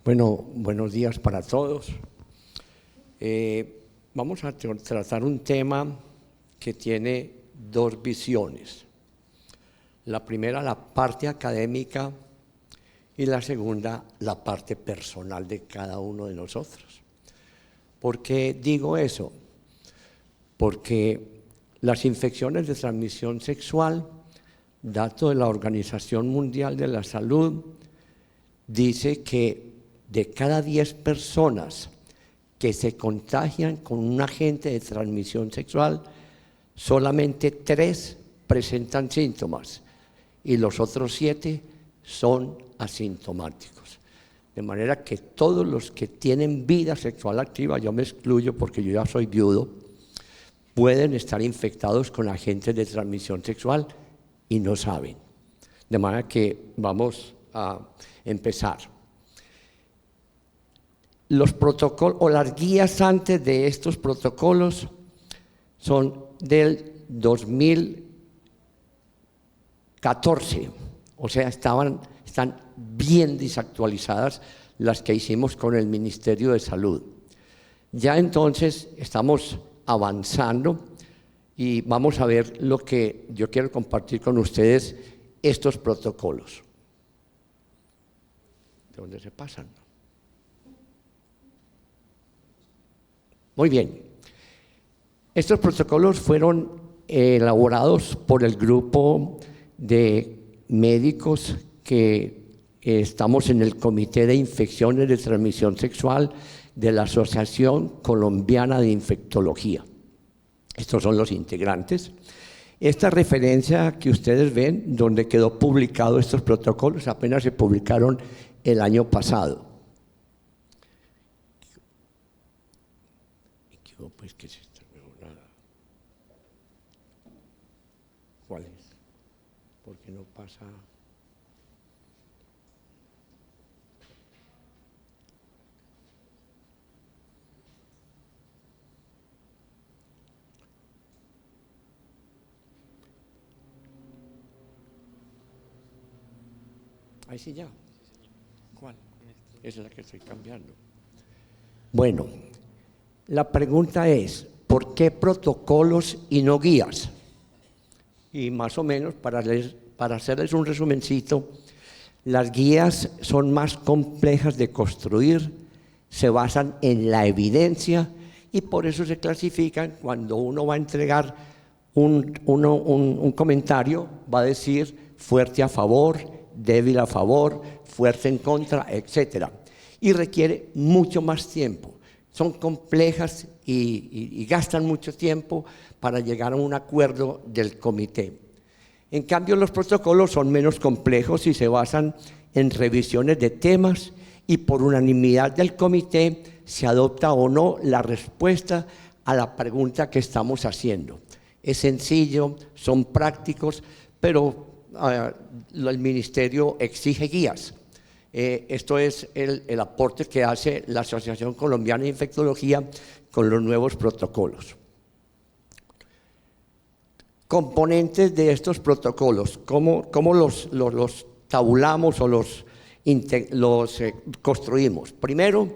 Bueno, buenos días para todos. Vamos a tratar un tema que tiene dos visiones. La primera, la parte académica, y la segunda, la parte personal de cada uno de nosotros. ¿Por qué digo eso? Porque las infecciones de transmisión sexual, dato de la Organización Mundial de la Salud, dice que de cada 10 personas que se contagian con un agente de transmisión sexual, solamente 3 presentan síntomas y los otros 7 son asintomáticos. De manera que todos los que tienen vida sexual activa, yo me excluyo porque yo ya soy viudo, pueden estar infectados con agentes de transmisión sexual y no saben. De manera que vamos a empezar. Los protocolos o las guías antes de estos protocolos son del 2014, o sea, están bien desactualizadas las que hicimos con el Ministerio de Salud. Ya entonces estamos avanzando y vamos a ver lo que yo quiero compartir con ustedes, estos protocolos. ¿De dónde se pasan? Muy bien. Estos protocolos fueron elaborados por el grupo de médicos que estamos en el Comité de Infecciones de Transmisión Sexual de la Asociación Colombiana de Infectología. Estos son los integrantes. Esta referencia que ustedes ven, donde quedó publicado estos protocolos, apenas se publicaron el año pasado. Pues que se está mejorando. ¿Cuál es? ¿Por qué no pasa? Ahí sí ya. ¿Cuál? Esa es la que estoy cambiando. Bueno. La pregunta es, ¿por qué protocolos y no guías? Y más o menos, para hacerles un resumencito, las guías son más complejas de construir, se basan en la evidencia y por eso se clasifican. Cuando uno va a entregar un comentario, va a decir fuerte a favor, débil a favor, fuerte en contra, etc. Y requiere mucho más tiempo. Son complejas y gastan mucho tiempo para llegar a un acuerdo del comité. En cambio, los protocolos son menos complejos y se basan en revisiones de temas y por unanimidad del comité se adopta o no la respuesta a la pregunta que estamos haciendo. Es sencillo, son prácticos, pero el ministerio exige guías. Esto es el aporte que hace la Asociación Colombiana de Infectología con los nuevos protocolos. Componentes de estos protocolos, ¿cómo los tabulamos o los construimos? Primero,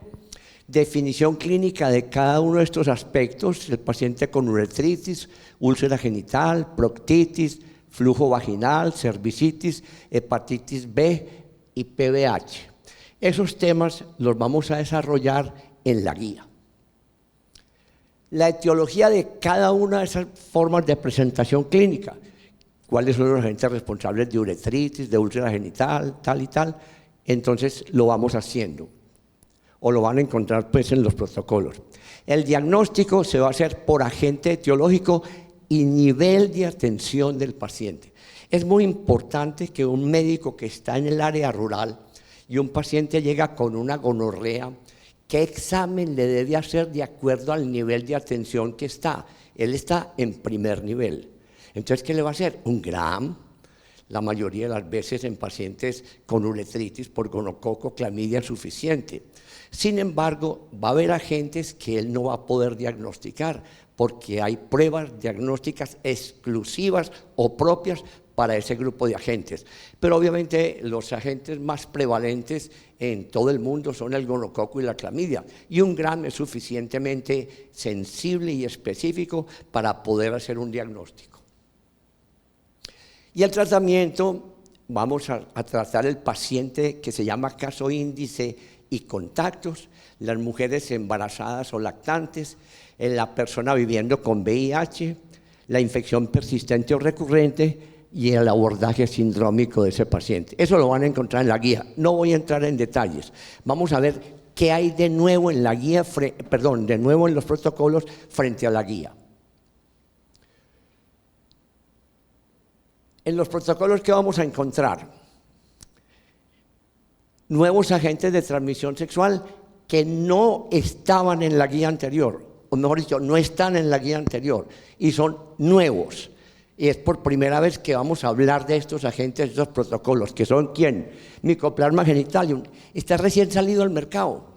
definición clínica de cada uno de estos aspectos: el paciente con uretritis, úlcera genital, proctitis, flujo vaginal, cervicitis, hepatitis B y PVH. Esos temas los vamos a desarrollar en la guía. La etiología de cada una de esas formas de presentación clínica, cuáles son los agentes responsables de uretritis, de úlcera genital, tal y tal, entonces lo vamos haciendo, o lo van a encontrar pues en los protocolos. El diagnóstico se va a hacer por agente etiológico y nivel de atención del paciente. Es muy importante que un médico que está en el área rural y un paciente llega con una gonorrea, ¿qué examen le debe hacer de acuerdo al nivel de atención que está? Él está en primer nivel. Entonces, ¿qué le va a hacer? Un Gram, la mayoría de las veces en pacientes con uretritis por gonococo, clamidia suficiente. Sin embargo, va a haber agentes que él no va a poder diagnosticar porque hay pruebas diagnósticas exclusivas o propias para ese grupo de agentes. Pero obviamente los agentes más prevalentes en todo el mundo son el gonococo y la clamidia. Y 1 gramo es suficientemente sensible y específico para poder hacer un diagnóstico. Y el tratamiento, vamos a tratar el paciente que se llama caso índice y contactos, las mujeres embarazadas o lactantes, la persona viviendo con VIH, la infección persistente o recurrente y el abordaje sindrómico de ese paciente. Eso lo van a encontrar en la guía. No voy a entrar en detalles. Vamos a ver qué hay de nuevo en la guía, de nuevo en los protocolos frente a la guía. En los protocolos, ¿qué vamos a encontrar? Nuevos agentes de transmisión sexual que no estaban en la guía anterior, o mejor dicho, no están en la guía anterior, y son nuevos. Y es por primera vez que vamos a hablar de estos agentes, de estos protocolos, que son ¿quién? Mycoplasma genitalium. Está recién salido al mercado.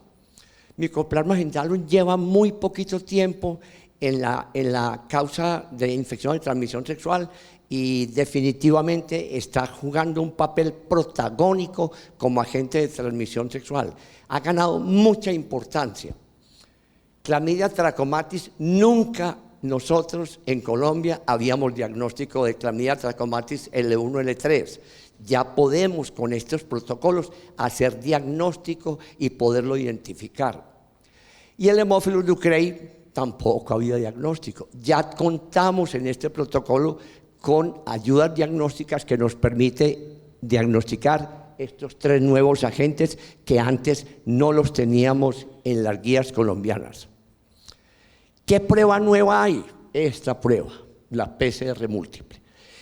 Mycoplasma genitalium lleva muy poquito tiempo en la causa de infección de transmisión sexual y definitivamente está jugando un papel protagónico como agente de transmisión sexual. Ha ganado mucha importancia. Clamidia trachomatis nunca nosotros en Colombia habíamos diagnóstico de clamidia trachomatis L1, L3. Ya podemos con estos protocolos hacer diagnóstico y poderlo identificar. Y el Haemophilus ducreyi tampoco había diagnóstico. Ya contamos en este protocolo con ayudas diagnósticas que nos permite diagnosticar estos 3 nuevos agentes que antes no los teníamos en las guías colombianas. ¿Qué prueba nueva hay? Esta prueba, la PCR múltiple.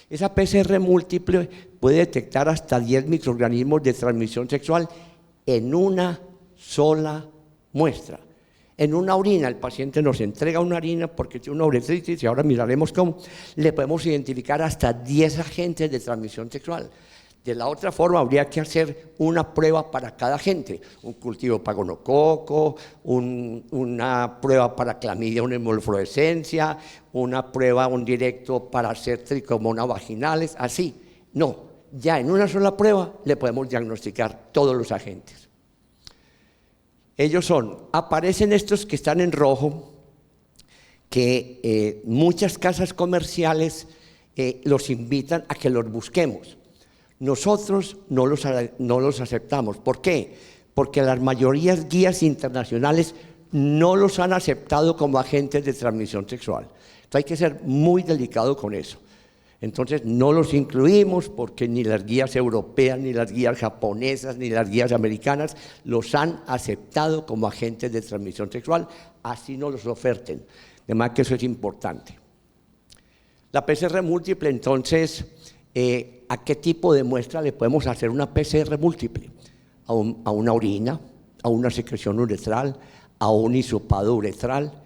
Esa PCR múltiple puede detectar hasta 10 microorganismos de transmisión sexual en una sola muestra. En una orina, el paciente nos entrega una orina porque tiene una uretritis y ahora miraremos cómo le podemos identificar hasta 10 agentes de transmisión sexual. De la otra forma, habría que hacer una prueba para cada agente, un cultivo para gonococo, una prueba para clamidia, una inmunofluorescencia, una prueba, un directo para hacer tricomonas vaginales, así. No, ya en una sola prueba le podemos diagnosticar todos los agentes. Ellos aparecen estos que están en rojo, que muchas casas comerciales los invitan a que los busquemos. Nosotros no los aceptamos. ¿Por qué? Porque las mayorías guías internacionales no los han aceptado como agentes de transmisión sexual. Entonces hay que ser muy delicado con eso. Entonces no los incluimos porque ni las guías europeas, ni las guías japonesas, ni las guías americanas los han aceptado como agentes de transmisión sexual, así no los oferten. Además que eso es importante. La PCR múltiple, entonces, ¿a qué tipo de muestra le podemos hacer una PCR múltiple? A una orina, a una secreción uretral, a un hisopado uretral.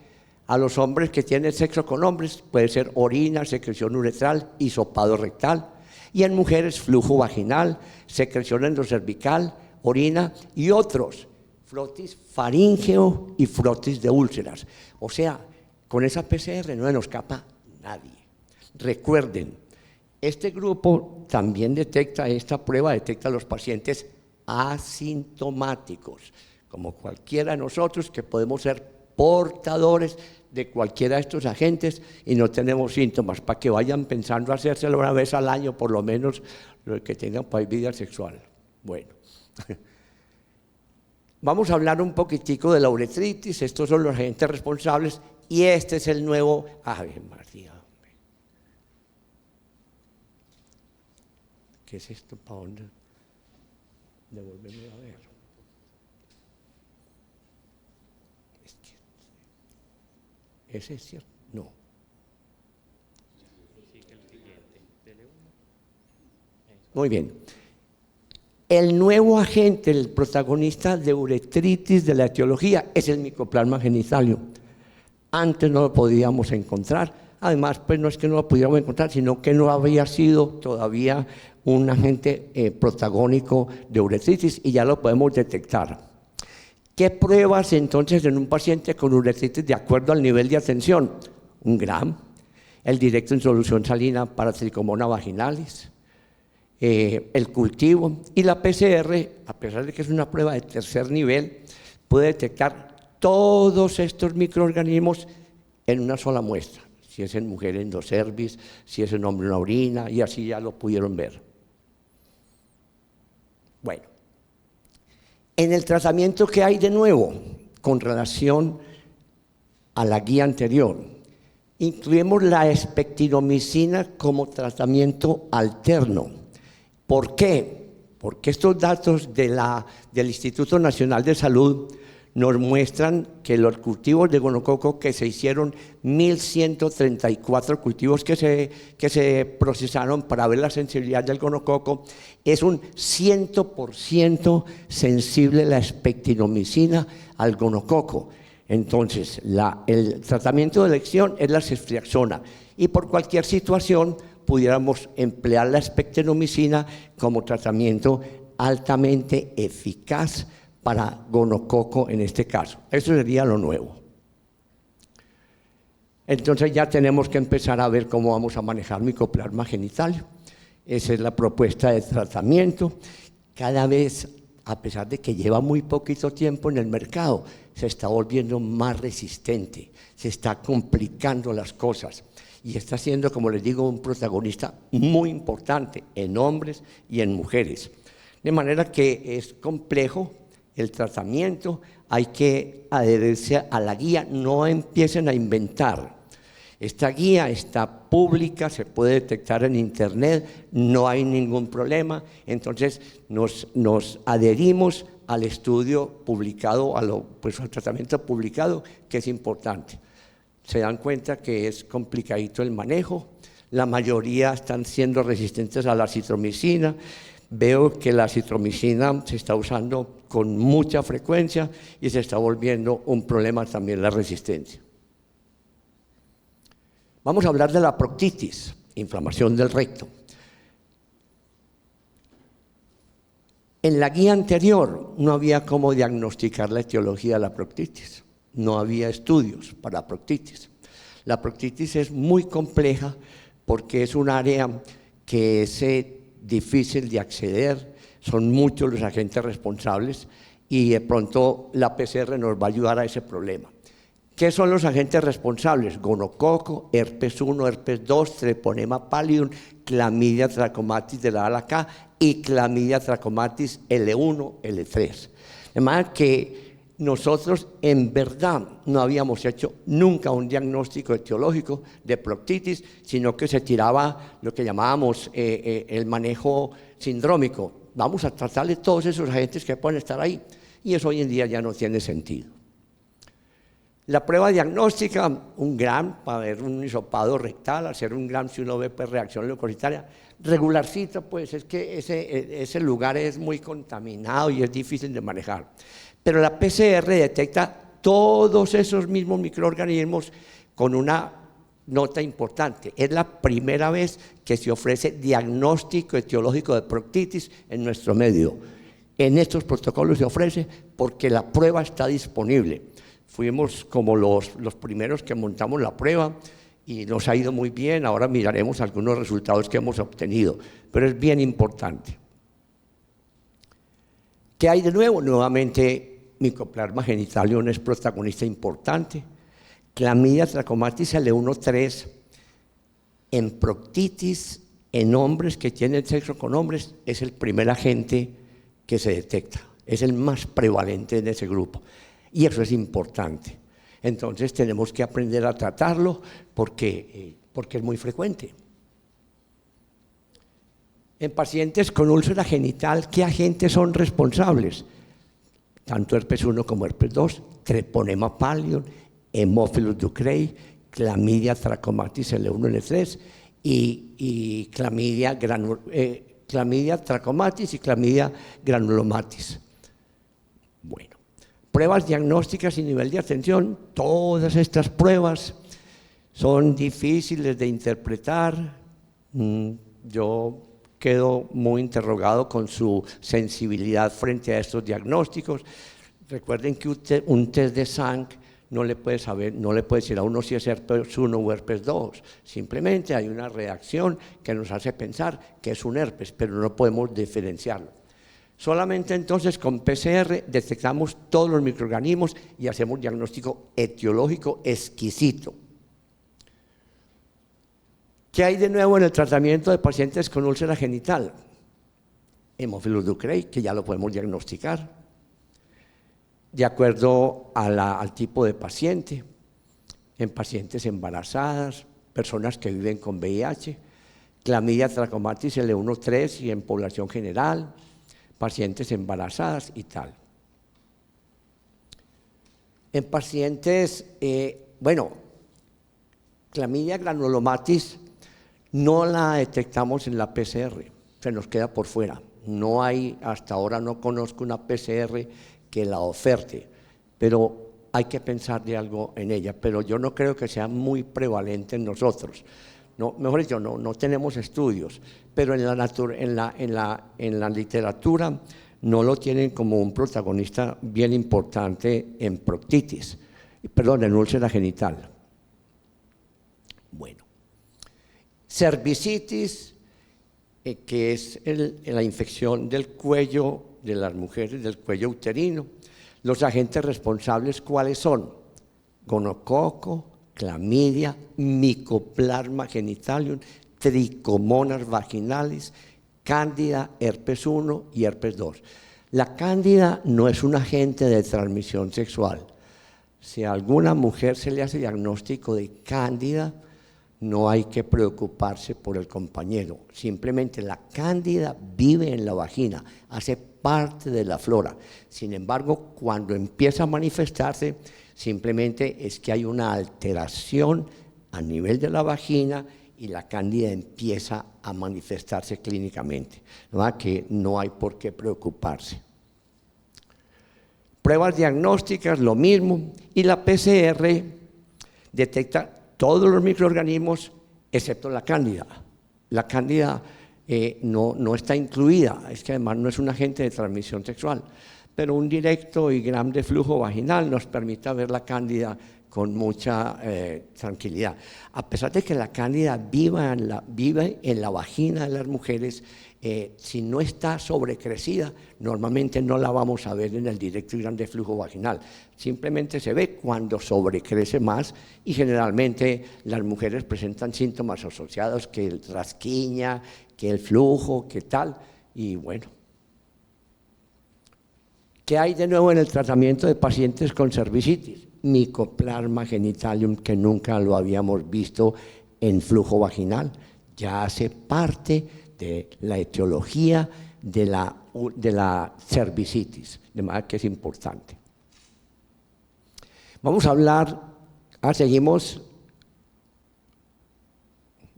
A los hombres que tienen sexo con hombres puede ser orina, secreción uretral, hisopado rectal. Y en mujeres flujo vaginal, secreción endocervical, orina y otros, frotis faríngeo y frotis de úlceras. O sea, con esa PCR no nos escapa nadie. Recuerden, este grupo también esta prueba detecta a los pacientes asintomáticos, como cualquiera de nosotros que podemos ser portadores de cualquiera de estos agentes y no tenemos síntomas, para que vayan pensando hacérselo una vez al año, por lo menos los que tengan vida sexual. Bueno, vamos a hablar un poquitico de la uretritis. Estos son los agentes responsables y este es el nuevo. Ave María, hombre. ¿Qué es esto? ¿Para dónde? Devuélveme a ver. ¿Ese es cierto? No. Muy bien. El nuevo agente, el protagonista de uretritis de la etiología es el Mycoplasma genitalium. Antes no lo podíamos encontrar. Además, pues no es que no lo pudiéramos encontrar, sino que no había sido todavía un agente protagónico de uretritis y ya lo podemos detectar. ¿Qué pruebas entonces en un paciente con uretritis de acuerdo al nivel de atención? 1 gramo, el directo en solución salina para tricomonas vaginalis, el cultivo, y la PCR, a pesar de que es una prueba de tercer nivel, puede detectar todos estos microorganismos en una sola muestra, si es en mujer endocervis, si es en hombre en la orina, y así ya lo pudieron ver. Bueno, en el tratamiento que hay de nuevo con relación a la guía anterior, incluimos la espectinomicina como tratamiento alterno. ¿Por qué? Porque estos datos del Instituto Nacional de Salud nos muestran que los cultivos de gonococo que se hicieron, 1.134 cultivos que se procesaron para ver la sensibilidad del gonococo, es un 100% sensible la espectinomicina al gonococo. Entonces, el tratamiento de elección es la ceftriaxona, y por cualquier situación pudiéramos emplear la espectinomicina como tratamiento altamente eficaz para gonococo en este caso. Eso sería lo nuevo. Entonces ya tenemos que empezar a ver cómo vamos a manejar Mycoplasma genitalium. Esa es la propuesta de tratamiento. Cada vez, a pesar de que lleva muy poquito tiempo en el mercado, se está volviendo más resistente, se está complicando las cosas y está siendo, como les digo, un protagonista muy importante en hombres y en mujeres. De manera que es complejo el tratamiento, hay que adherirse a la guía, no empiecen a inventar. Esta guía está pública, se puede detectar en internet, no hay ningún problema. Entonces nos adherimos al estudio publicado, al tratamiento publicado, que es importante. Se dan cuenta que es complicadito el manejo, la mayoría están siendo resistentes a la acitromicina. Veo que la acitromicina se está usando con mucha frecuencia y se está volviendo un problema también la resistencia. Vamos a hablar de la proctitis, inflamación del recto. En la guía anterior no había cómo diagnosticar la etiología de la proctitis, no había estudios para la proctitis. La proctitis es muy compleja porque es un área que es difícil de acceder, son muchos los agentes responsables y de pronto la PCR nos va a ayudar a ese problema. ¿Qué son los agentes responsables? Gonococo, herpes 1, herpes 2, treponema pallidum, clamidia trachomatis de la A a la K y clamidia trachomatis L1, L3. De manera que nosotros en verdad no habíamos hecho nunca un diagnóstico etiológico de proctitis, sino que se tiraba lo que llamábamos el manejo sindrómico. Vamos a tratar de todos esos agentes que pueden estar ahí, y eso hoy en día ya no tiene sentido. La prueba diagnóstica, un GRAM para ver un hisopado rectal, hacer un GRAM si uno ve pues, reacción leucocitaria, regularcito, pues es que ese lugar es muy contaminado y es difícil de manejar. Pero la PCR detecta todos esos mismos microorganismos con una nota importante. Es la primera vez que se ofrece diagnóstico etiológico de proctitis en nuestro medio. En estos protocolos se ofrece porque la prueba está disponible. Fuimos como los primeros que montamos la prueba y nos ha ido muy bien. Ahora miraremos algunos resultados que hemos obtenido, pero es bien importante. ¿Qué hay de nuevo? Nuevamente, Mycoplasma genitalium es protagonista importante. Clamidia trachomatis L1-3 en proctitis en hombres que tienen sexo con hombres es el primer agente que se detecta, es el más prevalente en ese grupo. Y eso es importante. Entonces tenemos que aprender a tratarlo porque es muy frecuente. En pacientes con úlcera genital, ¿qué agentes son responsables? Tanto herpes 1 como herpes 2, treponema pallidum, Haemophilus ducreyi, clamidia trachomatis L1, L3 y clamidia trachomatis y clamidia granulomatis. Bueno. Pruebas diagnósticas y nivel de atención, todas estas pruebas son difíciles de interpretar. Yo quedo muy interrogado con su sensibilidad frente a estos diagnósticos. Recuerden que un test de sangre no le puede decir a uno si es herpes 1 o herpes 2. Simplemente hay una reacción que nos hace pensar que es un herpes, pero no podemos diferenciarlo. Solamente entonces con PCR detectamos todos los microorganismos y hacemos diagnóstico etiológico exquisito. ¿Qué hay de nuevo en el tratamiento de pacientes con úlcera genital? Hemófilos Ducrey, que ya lo podemos diagnosticar, de acuerdo al tipo de paciente, en pacientes embarazadas, personas que viven con VIH, clamidia trachomatis L1-3 y en población general, pacientes embarazadas y tal. En pacientes, clamidia granulomatis no la detectamos en la PCR, se nos queda por fuera. No hay, hasta ahora no conozco una PCR que la oferte, pero hay que pensar de algo en ella, pero yo no creo que sea muy prevalente en nosotros. No, mejor dicho, no tenemos estudios, pero en la literatura no lo tienen como un protagonista bien importante en proctitis, en úlcera genital. Bueno, cervicitis, que es la infección del cuello de las mujeres, del cuello uterino. Los agentes responsables, ¿cuáles son? Gonococo, clamidia, Mycoplasma genitalium, tricomonas vaginales, cándida, herpes 1 y herpes 2. La cándida no es un agente de transmisión sexual. Si a alguna mujer se le hace diagnóstico de cándida, no hay que preocuparse por el compañero. Simplemente la cándida vive en la vagina, hace parte de la flora. Sin embargo, cuando empieza a manifestarse, simplemente es que hay una alteración a nivel de la vagina y la cándida empieza a manifestarse clínicamente, ¿no? Que no hay por qué preocuparse. Pruebas diagnósticas, lo mismo, y la PCR detecta todos los microorganismos excepto la cándida. La cándida no está incluida, es que además no es un agente de transmisión sexual, pero un directogram de flujo vaginal nos permite ver la cándida con mucha tranquilidad. A pesar de que la cándida vive en la vagina de las mujeres, si no está sobrecrecida, normalmente no la vamos a ver en el directogram de flujo vaginal. Simplemente se ve cuando sobrecrece más y generalmente las mujeres presentan síntomas asociados que el rasquiña, que el flujo, que tal, y bueno. ¿Qué hay de nuevo en el tratamiento de pacientes con cervicitis? Mycoplasma genitalium, que nunca lo habíamos visto en flujo vaginal, ya hace parte de la etiología de la cervicitis, de manera que es importante. Vamos a hablar, seguimos,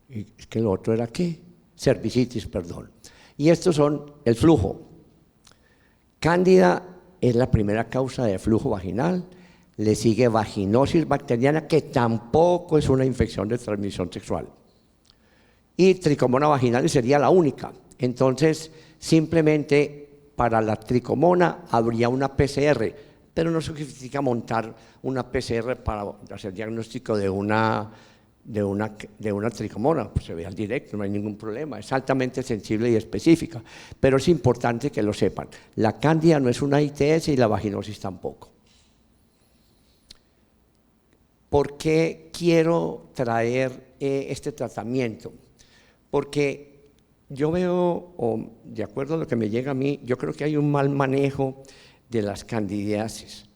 es que lo otro era ¿qué? Cervicitis, perdón. Y estos son el flujo. Cándida es la primera causa de flujo vaginal, le sigue vaginosis bacteriana, que tampoco es una infección de transmisión sexual. Y tricomona vaginal sería la única. Entonces, simplemente para la tricomona habría una PCR, pero no se justifica montar una PCR para hacer diagnóstico de una tricomona, pues se ve al directo, no hay ningún problema, es altamente sensible y específica, pero es importante que lo sepan. La cándida no es una ITS y la vaginosis tampoco. ¿Por qué quiero traer este tratamiento? Porque yo veo, de acuerdo a lo que me llega a mí, yo creo que hay un mal manejo de las candidiasis,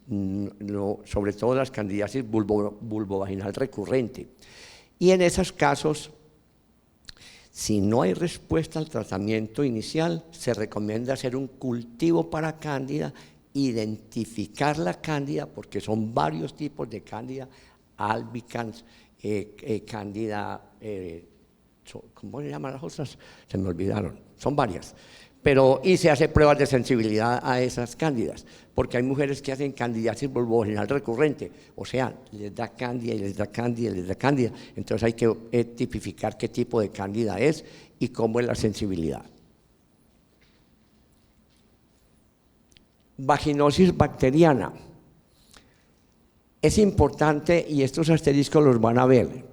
sobre todo las candidiasis vulvovaginal recurrente. Y en esos casos, si no hay respuesta al tratamiento inicial, se recomienda hacer un cultivo para cándida, identificar la cándida, porque son varios tipos de cándida, albicans, cándida, ¿cómo se llaman las otras? Se me olvidaron, son varias. Y se hace pruebas de sensibilidad a esas cándidas, porque hay mujeres que hacen candidiasis vulvovaginal recurrente, o sea, les da cándida y les da cándida y les da cándida. Entonces hay que tipificar qué tipo de cándida es y cómo es la sensibilidad. Vaginosis bacteriana. Es importante, y estos asteriscos los van a ver,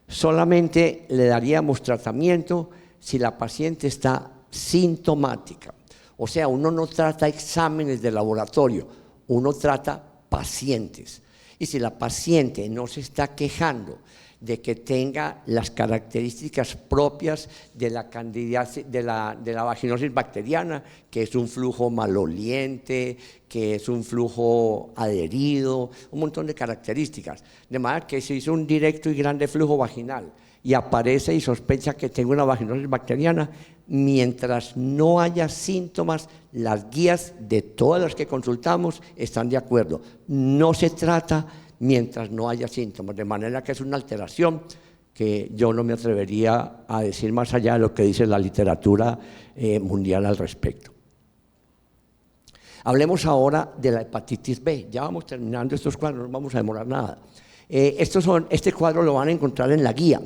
solamente le daríamos tratamiento si la paciente está sintomática. O sea, uno no trata exámenes de laboratorio, uno trata pacientes. Y si la paciente no se está quejando de que tenga las características propias de la candidiasis, de la vaginosis bacteriana, que es un flujo maloliente, que es un flujo adherido, un montón de características. De manera que se hizo un directo y grande flujo vaginal y aparece y sospecha que tengo una vaginosis bacteriana, mientras no haya síntomas, las guías de todas las que consultamos están de acuerdo. No se trata mientras no haya síntomas, de manera que es una alteración que yo no me atrevería a decir más allá de lo que dice la literatura mundial al respecto. Hablemos ahora de la hepatitis B. Ya vamos terminando estos cuadros, no vamos a demorar nada. Este cuadro lo van a encontrar en la guía,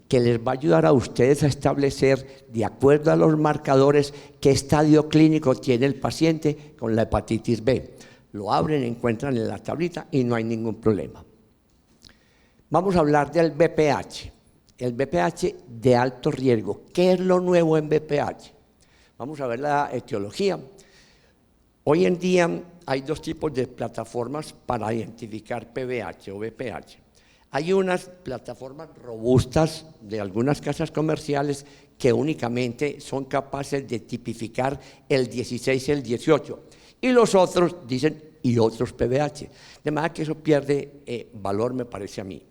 que les va a ayudar a ustedes a establecer, de acuerdo a los marcadores, qué estadio clínico tiene el paciente con la hepatitis B. Lo abren, encuentran en la tablita y no hay ningún problema. Vamos a hablar del BPH. El BPH de alto riesgo. ¿Qué es lo nuevo en BPH? Vamos a ver la etiología. Hoy en día hay dos tipos de plataformas para identificar PBH o BPH. Hay unas plataformas robustas de algunas casas comerciales que únicamente son capaces de tipificar el 16 y el 18. Y los otros dicen, y otros PBH. De manera que eso pierde valor, me parece a mí.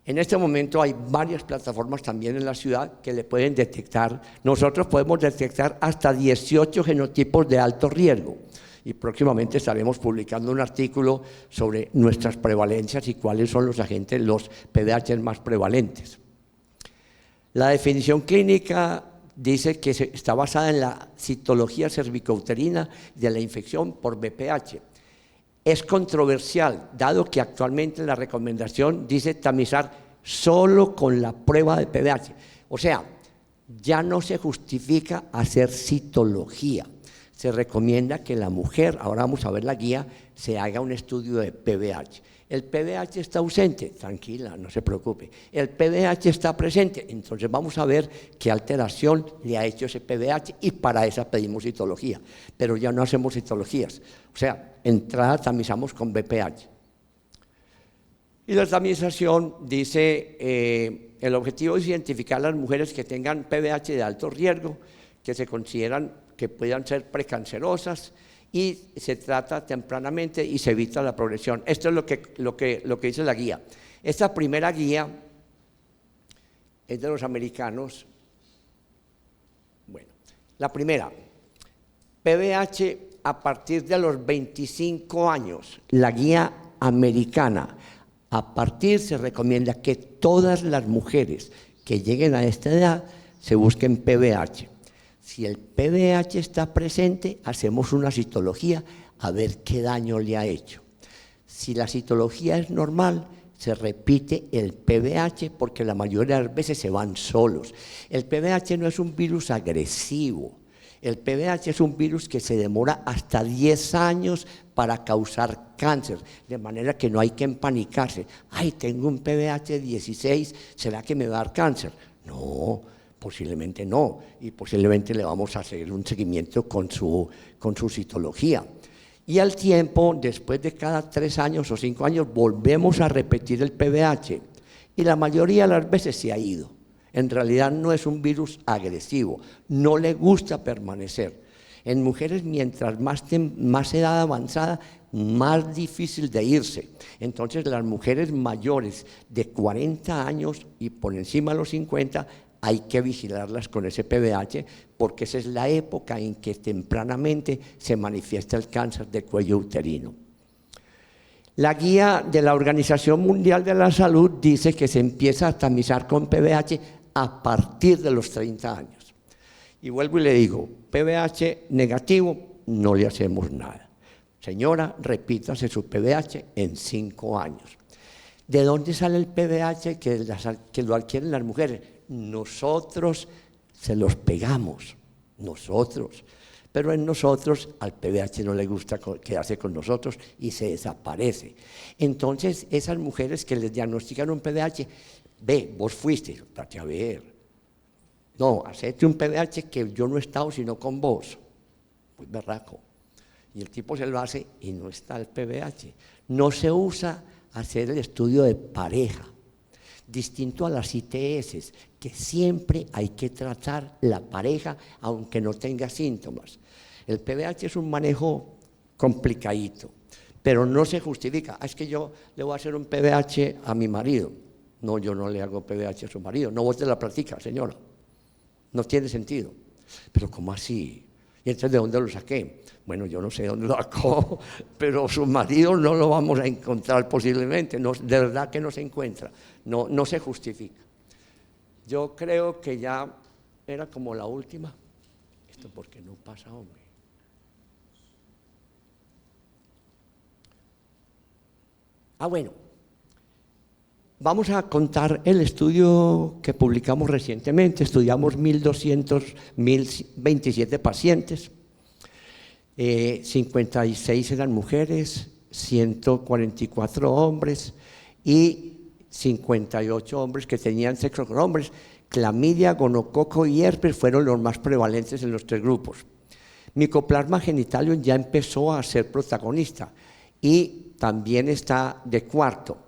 En este momento hay varias plataformas también en la ciudad que le pueden detectar. Nosotros podemos detectar hasta 18 genotipos de alto riesgo. Y próximamente estaremos publicando un artículo sobre nuestras prevalencias y cuáles son los agentes, los PBH más prevalentes. La definición clínica dice que está basada en la citología cervicouterina de la infección por BPH. Es controversial, dado que actualmente la recomendación dice tamizar solo con la prueba de PBH. O sea, ya no se justifica hacer citología. Se recomienda que la mujer, ahora vamos a ver la guía, se haga un estudio de PBH. El PBH está ausente, tranquila, no se preocupe. El PBH está presente, entonces vamos a ver qué alteración le ha hecho ese PBH y para esa pedimos citología. Pero ya no hacemos citologías, o sea, entrada tamizamos con BPH. Y la tamización dice, el objetivo es identificar a las mujeres que tengan PBH de alto riesgo, que se consideran que puedan ser precancerosas, y se trata tempranamente y se evita la progresión. Esto es lo que dice la guía. Esta primera guía es de los americanos. Bueno, la primera, PBH a partir de los 25 años, la guía americana. A partir se recomienda que todas las mujeres que lleguen a esta edad se busquen PBH. Si el PBH está presente, hacemos una citología a ver qué daño le ha hecho. Si la citología es normal, se repite el PBH porque la mayoría de las veces se van solos. El PBH no es un virus agresivo. El PBH es un virus que se demora hasta 10 años para causar cáncer, de manera que no hay que empanicarse. Ay, tengo un PBH 16, ¿será que me va a dar cáncer? No. Posiblemente no, y posiblemente le vamos a hacer un seguimiento con su citología. Y al tiempo, después de cada 3 años o 5 años, volvemos a repetir el PBH, y la mayoría de las veces se ha ido. En realidad no es un virus agresivo, no le gusta permanecer. En mujeres, mientras más edad avanzada, más difícil de irse. Entonces, las mujeres mayores de 40 años y por encima de los 50, hay que vigilarlas con ese PBH porque esa es la época en que tempranamente se manifiesta el cáncer de cuello uterino. La guía de la Organización Mundial de la Salud dice que se empieza a tamizar con PBH a partir de los 30 años. Y vuelvo y le digo, PBH negativo, no le hacemos nada. Señora, repítase su PBH en 5 años. ¿De dónde sale el PBH que lo adquieren las mujeres? Nosotros se los pegamos, nosotros. Pero en nosotros, al PVH no le gusta quedarse con nosotros y se desaparece. Entonces, esas mujeres que les diagnostican un PVH, ve, vos fuiste, date a ver. No, hacete un PVH que yo no he estado sino con vos. Muy berraco. Y el tipo se lo hace y no está el PVH. No se usa hacer el estudio de pareja. Distinto a las ITS, que siempre hay que tratar la pareja aunque no tenga síntomas. El PVH es un manejo complicadito, pero no se justifica. Es que yo le voy a hacer un PVH a mi marido. No, yo no le hago PVH a su marido. No, vos te la practicas, señora. No tiene sentido. Pero ¿cómo así? ¿Y entonces de dónde lo saqué? Bueno, yo no sé dónde lo sacó, pero su marido no lo vamos a encontrar posiblemente. No, de verdad que no se encuentra. No se justifica. Yo creo que ya era como la última. ¿Esto por qué no pasa, hombre? Bueno. Vamos a contar el estudio que publicamos recientemente. Estudiamos 1027 pacientes. 56 eran mujeres, 144 hombres y 58 hombres que tenían sexo con hombres. Clamidia, gonococo y herpes fueron los más prevalentes en los tres grupos. Mycoplasma genitalium ya empezó a ser protagonista y también está de cuarto.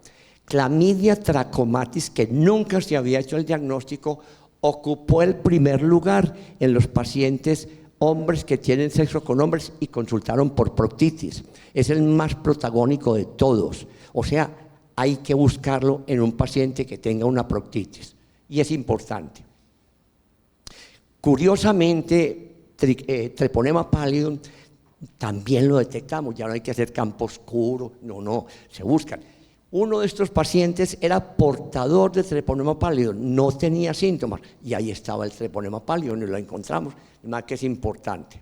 Clamidia trachomatis, que nunca se había hecho el diagnóstico, ocupó el primer lugar en los pacientes hombres que tienen sexo con hombres y consultaron por proctitis. Es el más protagónico de todos. O sea, hay que buscarlo en un paciente que tenga una proctitis. Y es importante. Curiosamente, treponema pallidum también lo detectamos. Ya no hay que hacer campo oscuro. No, se buscan. Uno de estos pacientes era portador de treponema pallidum, no tenía síntomas, y ahí estaba el treponema pallidum y lo encontramos, más que es importante.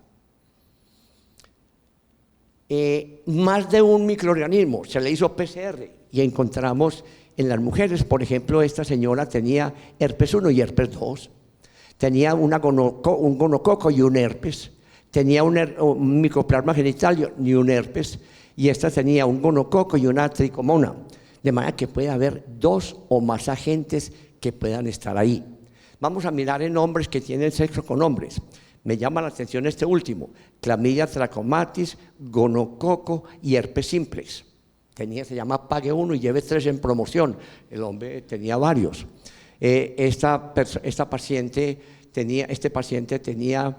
Más de un microorganismo, se le hizo PCR y encontramos en las mujeres, por ejemplo, esta señora tenía herpes 1 y herpes 2, tenía un gonococo y un herpes, tenía un mycoplasma genitalium y un herpes, y esta tenía un gonococo y una tricomona. De manera que puede haber 2 o más agentes que puedan estar ahí. Vamos a mirar en hombres que tienen sexo con hombres. Me llama la atención este último, Clamidia trachomatis, gonococo y herpes simplex. Se llama Pague 1 y lleve 3 en promoción. El hombre tenía varios. Este paciente tenía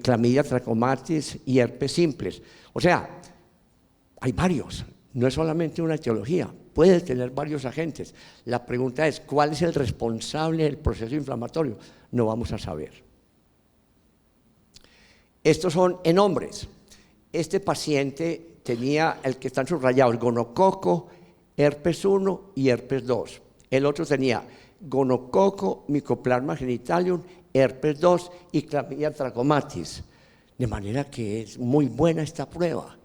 Clamidia trachomatis y herpes simplex. O sea, hay varios. No es solamente una etiología, puede tener varios agentes. La pregunta es, ¿cuál es el responsable del proceso inflamatorio? No vamos a saber. Estos son en hombres. Este paciente tenía el que están subrayados, gonococo, herpes 1 y herpes 2. El otro tenía gonococo, mycoplasma genitalium, herpes 2 y clamidia trachomatis. De manera que es muy buena esta prueba,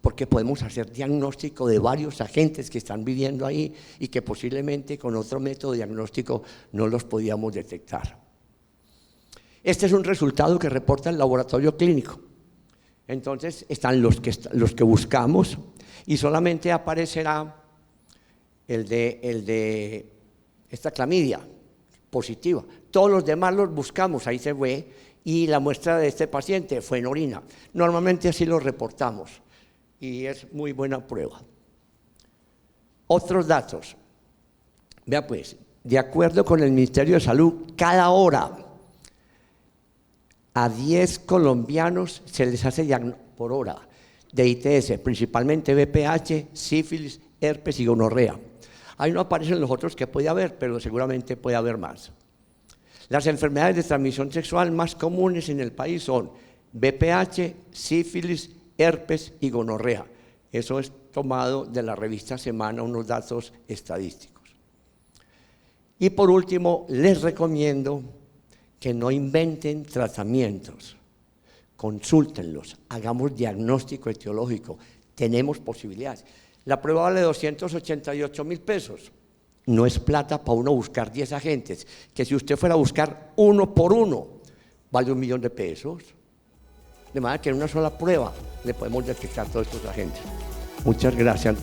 porque podemos hacer diagnóstico de varios agentes que están viviendo ahí y que posiblemente con otro método diagnóstico no los podíamos detectar. Este es un resultado que reporta el laboratorio clínico. Entonces están los que buscamos y solamente aparecerá el de esta clamidia positiva. Todos los demás los buscamos, ahí se ve, y la muestra de este paciente fue en orina. Normalmente así lo reportamos. Y es muy buena prueba. Otros datos. Vea pues, de acuerdo con el Ministerio de Salud, cada hora a 10 colombianos se les hace por hora de ITS, principalmente VPH, sífilis, herpes y gonorrea. Ahí no aparecen los otros que puede haber, pero seguramente puede haber más. Las enfermedades de transmisión sexual más comunes en el país son VPH, sífilis, herpes y gonorrea. Eso es tomado de la revista Semana, unos datos estadísticos. Y por último, les recomiendo que no inventen tratamientos, consúltenlos, hagamos diagnóstico etiológico, tenemos posibilidades. La prueba vale 288.000 pesos. No es plata para uno buscar 10 agentes, que si usted fuera a buscar uno por uno, vale 1.000.000 de pesos. De manera que en una sola prueba le podemos detectar todos estos agentes. Muchas gracias.